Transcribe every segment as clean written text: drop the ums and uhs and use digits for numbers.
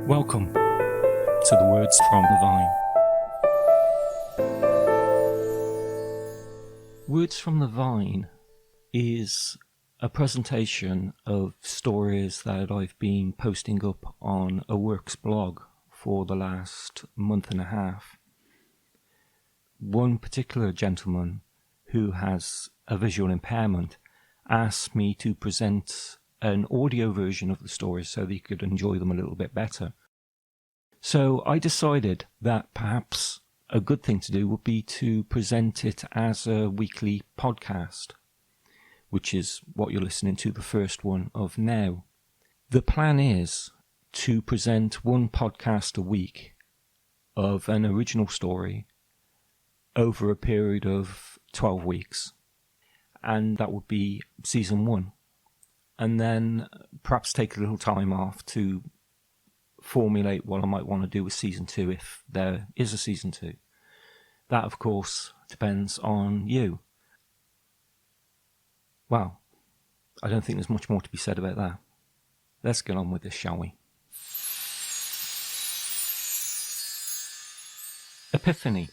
Welcome to the Words from the Vine. Words from the Vine is a presentation of stories that I've been posting up on a Works blog for the last month and a half. One particular gentleman who has a visual impairment asked me to present an audio version of the stories so that he could enjoy them a little bit better. So I decided that perhaps a good thing to do would be to present it as a weekly podcast, which is what you're listening to, the first one of now. The plan is to present one podcast a week of an original story over a period of 12 weeks. And that would be season 1. And then perhaps take a little time off to formulate what I might want to do with season 2 if there is a season 2. That, of course, depends on you. Well, I don't think there's much more to be said about that. Let's get on with this, shall we? Epiphany.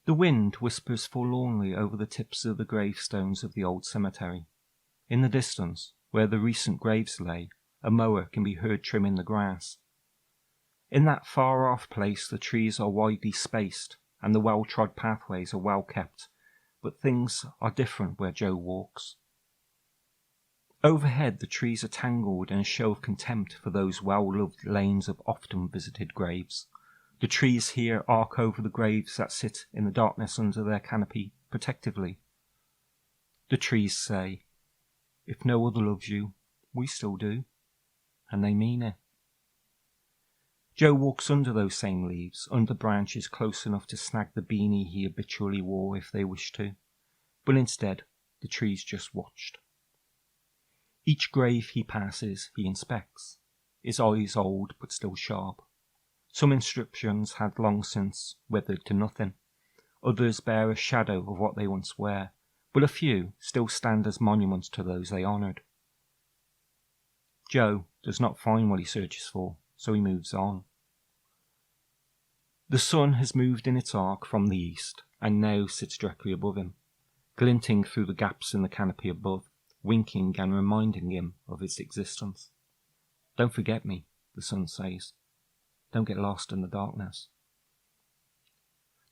The wind whispers forlornly over the tips of the gravestones of the old cemetery. In the distance, where the recent graves lay, a mower can be heard trimming the grass. In that far-off place the trees are widely spaced, and the well-trod pathways are well kept, but things are different where Joe walks. Overhead the trees are tangled in a show of contempt for those well-loved lanes of often-visited graves. The trees here arc over the graves that sit in the darkness under their canopy protectively. The trees say, "If no other loves you, we still do," and they mean it. Joe walks under those same leaves, under branches close enough to snag the beanie he habitually wore if they wished to, but instead the trees just watched. Each grave he passes he inspects, his eyes old but still sharp. Some inscriptions had long since withered to nothing, others bear a shadow of what they once were, but a few still stand as monuments to those they honoured. Joe does not find what he searches for, so he moves on. The sun has moved in its arc from the east, and now sits directly above him, glinting through the gaps in the canopy above, winking and reminding him of its existence. "Don't forget me," the sun says. "Don't get lost in the darkness."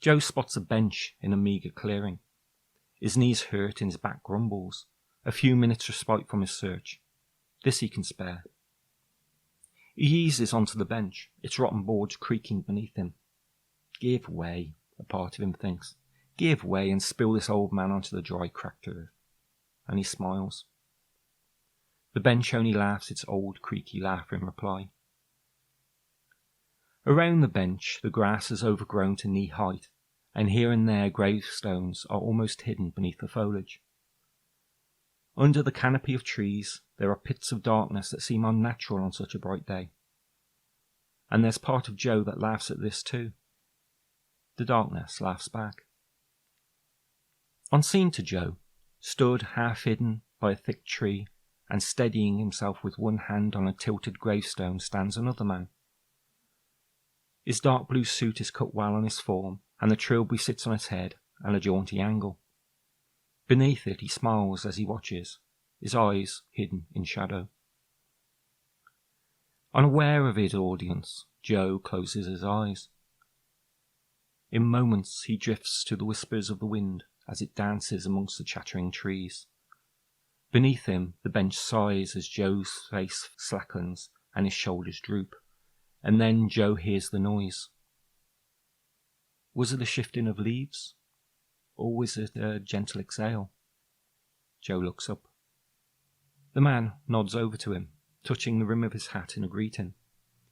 Joe spots a bench in a meagre clearing. His knees hurt and his back grumbles. A few minutes respite from his search. This he can spare. He eases onto the bench, its rotten boards creaking beneath him. Give way, a part of him thinks. Give way and spill this old man onto the dry, cracked earth. And he smiles. The bench only laughs its old, creaky laugh in reply. Around the bench the grass is overgrown to knee height, and here and there gravestones are almost hidden beneath the foliage. Under the canopy of trees there are pits of darkness that seem unnatural on such a bright day. And there's part of Joe that laughs at this too. The darkness laughs back. Unseen to Joe, stood half hidden by a thick tree, and steadying himself with one hand on a tilted gravestone stands another man. His dark blue suit is cut well on his form, and the trilby sits on his head at a jaunty angle. Beneath it he smiles as he watches, his eyes hidden in shadow. Unaware of his audience, Joe closes his eyes. In moments he drifts to the whispers of the wind as it dances amongst the chattering trees. Beneath him the bench sighs as Joe's face slackens and his shoulders droop. And then Joe hears the noise. Was it the shifting of leaves? Or was it a gentle exhale? Joe looks up. The man nods over to him, touching the rim of his hat in a greeting.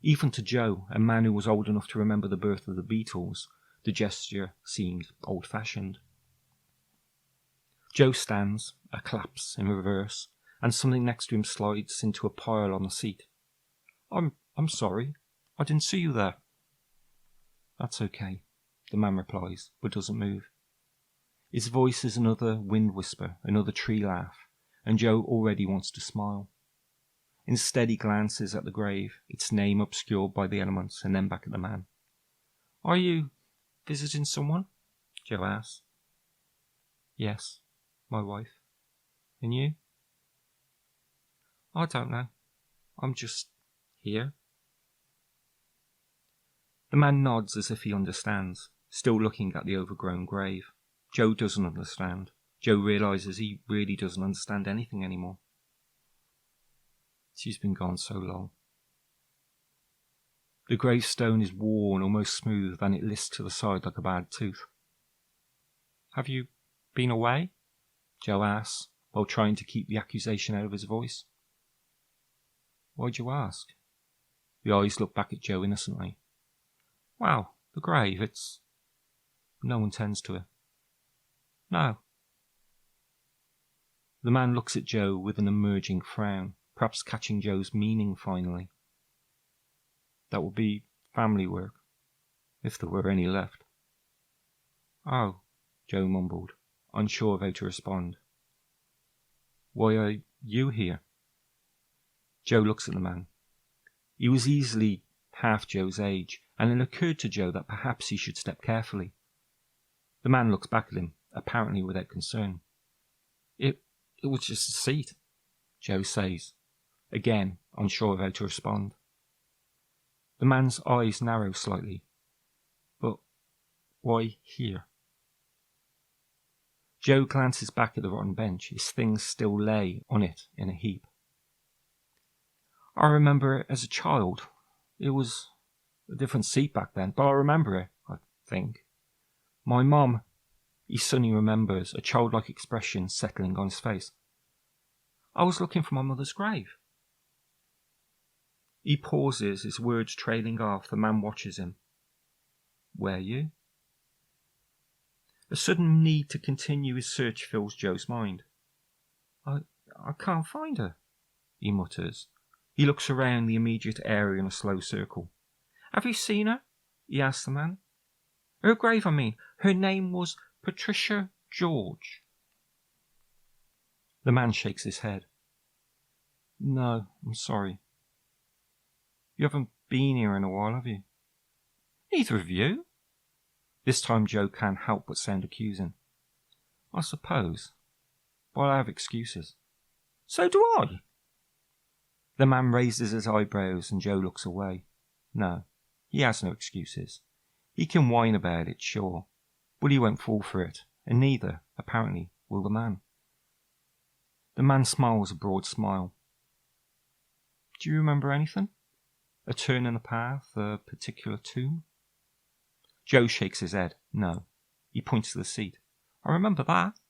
Even to Joe, a man who was old enough to remember the birth of the Beatles, the gesture seemed old-fashioned. Joe stands, a collapse in reverse, and something next to him slides into a pile on the seat. I'm sorry. I didn't see you there." "That's okay," the man replies, but doesn't move. His voice is another wind whisper, another tree laugh, and Joe already wants to smile. Instead he glances at the grave, its name obscured by the elements, and then back at the man. "Are you visiting someone?" Joe asks. "Yes, my wife. And you?" "I don't know. I'm just here." The man nods as if he understands, still looking at the overgrown grave. Joe doesn't understand. Joe realizes he really doesn't understand anything anymore. She's been gone so long. The gravestone is worn, almost smooth, and it lists to the side like a bad tooth. "Have you been away?" Joe asks, while trying to keep the accusation out of his voice. "Why'd you ask?" The eyes look back at Joe innocently. "Well, the grave, it's... no one tends to it." "No." The man looks at Joe with an emerging frown, perhaps catching Joe's meaning finally. "That would be family work, if there were any left." "Oh," Joe mumbled, unsure of how to respond. "Why are you here?" Joe looks at the man. He was easily half Joe's age, and it occurred to Joe that perhaps he should step carefully. The man looks back at him, apparently without concern. It was just a seat," Joe says, again unsure of how to respond. The man's eyes narrow slightly. "But why here?" Joe glances back at the rotten bench. His things still lay on it in a heap. "I remember it as a child. It was a different seat back then, but I remember it, I think. My mum..." He suddenly remembers, a childlike expression settling on his face. "I was looking for my mother's grave." He pauses, his words trailing off. The man watches him. "Were you?" A sudden need to continue his search fills Joe's mind. I can't find her," he mutters. He looks around the immediate area in a slow circle. "Have you seen her?" he asks the man. "Her grave, I mean. Her name was Patricia George." The man shakes his head. "No, I'm sorry. You haven't been here in a while, have you?" "Neither of you." This time Joe can't help but sound accusing. "I suppose. But I have excuses." "So do I." The man raises his eyebrows and Joe looks away. No, he has no excuses. He can whine about it, sure, but he won't fall for it, and neither, apparently, will the man. The man smiles a broad smile. "Do you remember anything? A turn in the path, a particular tomb?" Joe shakes his head. No. He points to the seat. "I remember that."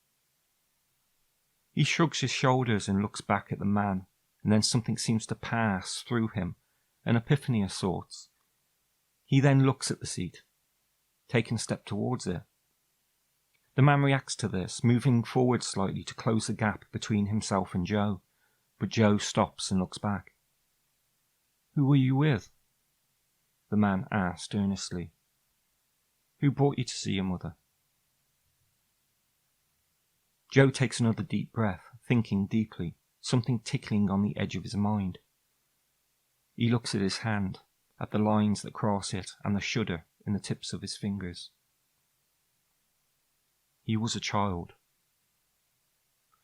He shrugs his shoulders and looks back at the man, and then something seems to pass through him, an epiphany of sorts. He then looks at the seat, taking a step towards it. The man reacts to this, moving forward slightly to close the gap between himself and Joe, but Joe stops and looks back. "Who were you with?" the man asked earnestly. "Who brought you to see your mother?" Joe takes another deep breath, thinking deeply, something tickling on the edge of his mind. He looks at his hand, at the lines that cross it and the shudder in the tips of his fingers. He was a child,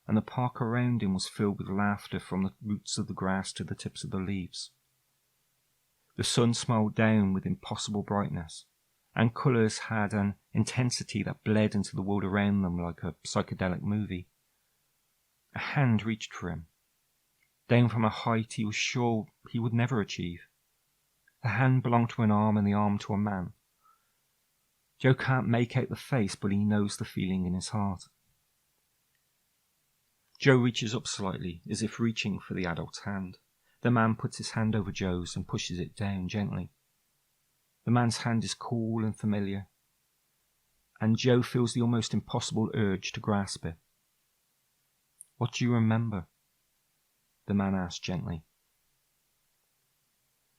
and the park around him was filled with laughter from the roots of the grass to the tips of the leaves. The sun smiled down with impossible brightness, and colours had an intensity that bled into the world around them like a psychedelic movie. A hand reached for him, down from a height he was sure he would never achieve. The hand belonged to an arm and the arm to a man. Joe can't make out the face, but he knows the feeling in his heart. Joe reaches up slightly, as if reaching for the adult's hand. The man puts his hand over Joe's and pushes it down gently. The man's hand is cool and familiar, and Joe feels the almost impossible urge to grasp it. "What do you remember?" the man asks gently.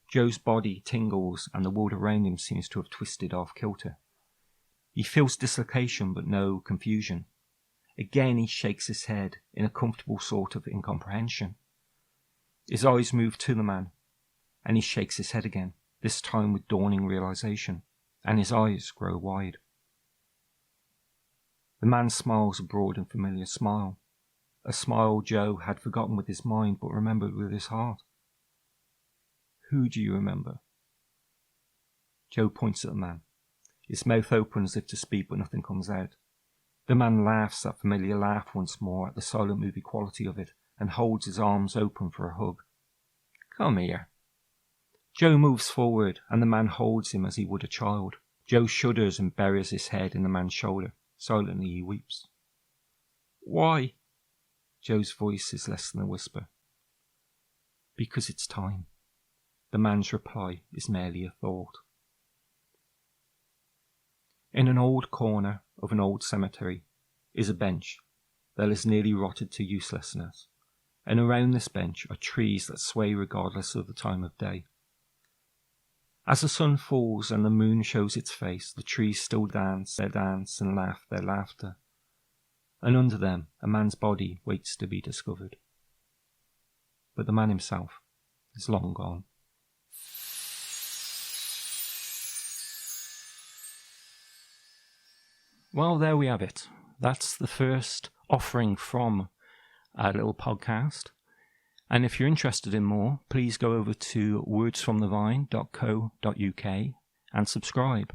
Joe's body tingles and the world around him seems to have twisted off kilter. He feels dislocation but no confusion. Again he shakes his head in a comfortable sort of incomprehension. His eyes move to the man, and he shakes his head again, this time with dawning realization, and his eyes grow wide. The man smiles a broad and familiar smile, a smile Joe had forgotten with his mind but remembered with his heart. Who do you remember? Joe points at the man. His mouth opens as if to speak, but nothing comes out. The man laughs that familiar laugh once more at the silent movie quality of it and holds his arms open for a hug. Come here. Joe moves forward and the man holds him as he would a child. Joe shudders and buries his head in the man's shoulder. Silently he weeps. Why? Joe's voice is less than a whisper. Because it's time. The man's reply is merely a thought. In an old corner of an old cemetery is a bench that is nearly rotted to uselessness, and around this bench are trees that sway regardless of the time of day. As the sun falls and the moon shows its face, the trees still dance their dance and laugh their laughter, and under them a man's body waits to be discovered. But the man himself is long gone. Well, there we have it. That's the first offering from our little podcast. And if you're interested in more, please go over to wordsfromthevine.co.uk and subscribe.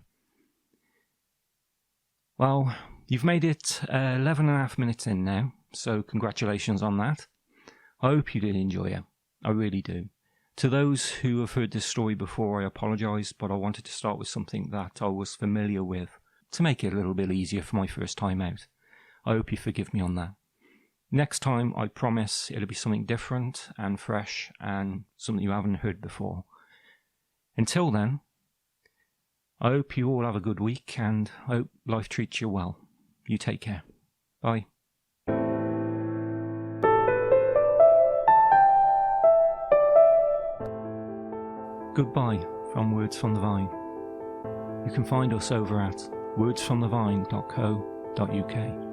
Well, you've made it 11 and a half minutes in now, so congratulations on that. I hope you did enjoy it. I really do. To those who have heard this story before, I apologise, but I wanted to start with something that I was familiar with to make it a little bit easier for my first time out. I hope you forgive me on that. Next time, I promise it'll be something different and fresh and something you haven't heard before. Until then, I hope you all have a good week and I hope life treats you well. You take care. Bye. Goodbye from Words from the Vine. You can find us over at wordsfromthevine.co.uk.